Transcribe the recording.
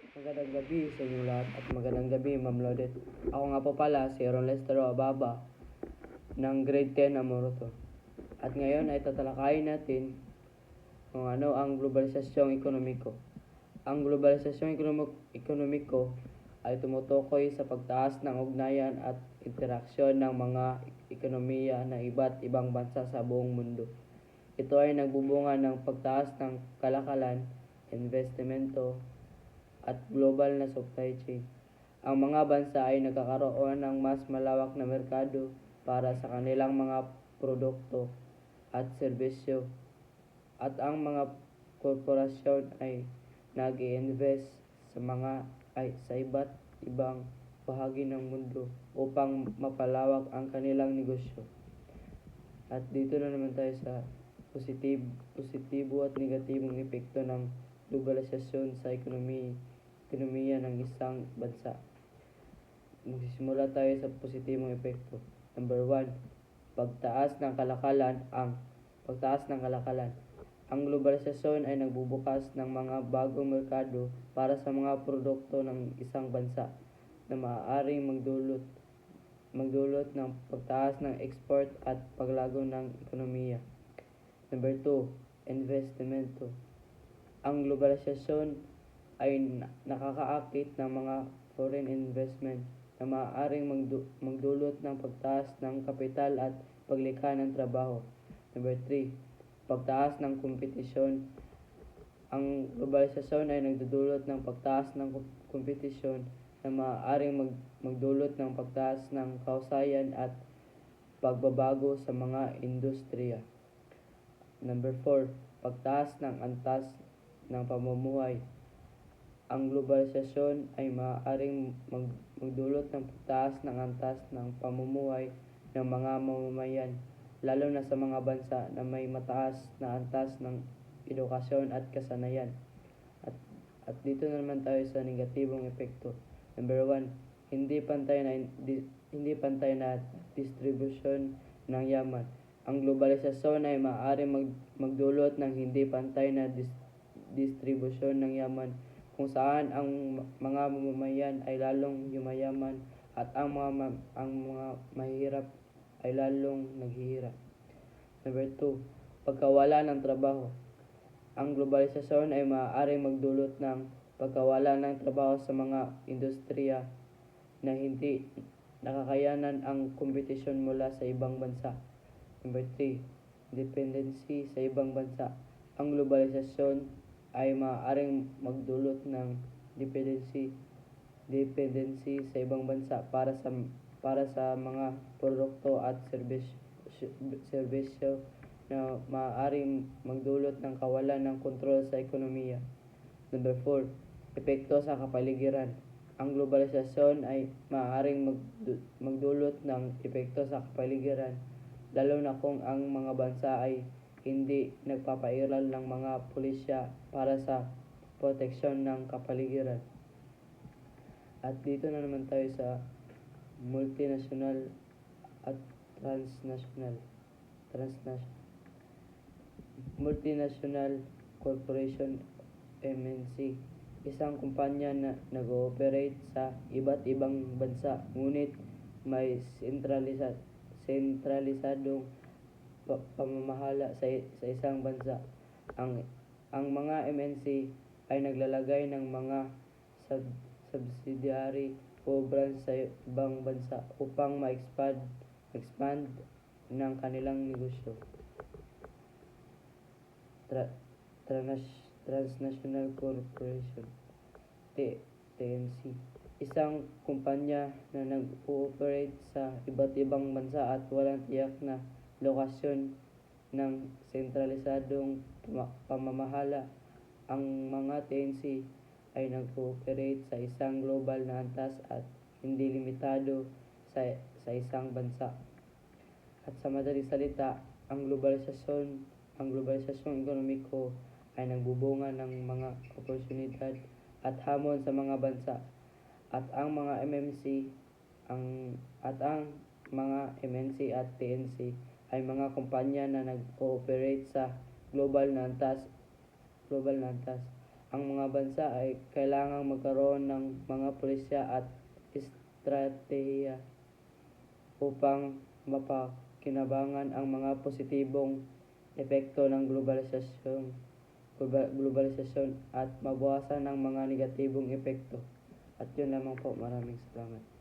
Magandang gabi sa inyong lahat at magandang gabi, Ma'am Lodet. Ako nga po pala si Ron Lestero Ababa ng grade 10 Amoroto. At ngayon ay tatalakayin natin kung ano ang globalisasyong ekonomiko. Ang globalisasyong ekonomiko ay tumutukoy sa pagtaas ng ugnayan at interaksyon ng mga ekonomiya ng iba't ibang bansa sa buong mundo. Ito ay nagbubunga ng pagtaas ng kalakalan, investimento, at global na supply chain. Ang mga bansa ay nagkakaroon ng mas malawak na merkado para sa kanilang mga produkto at serbisyo, at ang mga korporasyon ay nag-i-invest sa iba't ibang bahagi ng mundo upang mapalawak ang kanilang negosyo. At dito na naman tayo sa positibo at negatibong epekto ng globalisasyon sa ekonomiya ng isang bansa. Magsisimula tayo sa positibong epekto. Number 1, pagtaas ng kalakalan. Ang globalisasyon ay nagbubukas ng mga bagong merkado para sa mga produkto ng isang bansa na maaaring magdulot ng pagtaas ng export at paglago ng ekonomiya. Number 2, investimento. Ang globalisasyon ay nakakaakit ng mga foreign investment na maaaring magdulot ng pagtaas ng kapital at paglikha ng trabaho. Number 3, pagtaas ng kompetisyon. Ang globalisasyon ay nagdudulot ng pagtaas ng kompetisyon na maaaring magdulot ng pagtaas ng kahusayan at pagbabago sa mga industriya. Number 4, pagtaas ng antas ng pamumuhay. Ang globalisasyon ay maaaring magdulot ng pagtaas ng antas ng pamumuhay ng mga mamamayan, lalo na sa mga bansa na may mataas na antas ng edukasyon at kasanayan. At dito na naman tayo sa negatibong epekto. Number 1, hindi pantay na distribusyon ng yaman. Ang globalisasyon ay maaaring magdulot ng hindi pantay na distribusyon ng yaman, kung saan ang mga mamamayan ay lalong yumayaman at ang mga mahihirap ay lalong naghihirap. Number 2, pagkawala ng trabaho. Ang globalisasyon ay maaaring magdulot ng pagkawala ng trabaho sa mga industriya na hindi nakakayanan ang kompetisyon mula sa ibang bansa. Number 3, dependency sa ibang bansa. Ang globalisasyon ay maaaring magdulot ng dependency sa ibang bansa para sa mga produkto at serbisyo na maaaring magdulot ng kawalan ng kontrol sa ekonomiya. Number 4, epekto sa kapaligiran. Ang globalisasyon ay maaaring magdulot ng epekto sa kapaligiran, lalo na kung ang mga bansa ay hindi nagpapairal ng mga pulisya para sa proteksyon ng kapaligiran. At dito na naman tayo sa multinational at transnational. Multinational corporation, MNC, isang kumpanya na nag-ooperate sa iba't ibang bansa ngunit may sentralisadong pamamahala sa isang bansa. Ang mga MNC ay naglalagay ng mga subsidiary o branch sa ibang bansa upang ma-expand ng kanilang negosyo. Transnational Corporation, TNC, isang kumpanya na nag-ooperate sa iba't ibang bansa at walang tiyak na lokasyon ng sentralisadong pamamahala. Ang mga TNC ay nag-ooperate sa isang global na antas at hindi limitado sa isang bansa. At sa madaling salita, ang globalisasyong ekonomiko ay nagbubunga ng mga oportunidad at hamon sa mga bansa, at ang mga MNC at TNC ay mga kumpanya na nag-ooperate sa global na antas. ang mga bansa ay kailangang magkaroon ng mga pulisya at estratehiya upang mapakinabangan ang mga positibong epekto ng globalisasyon at mabawasan ang mga negatibong epekto. At yun lamang po. Maraming salamat.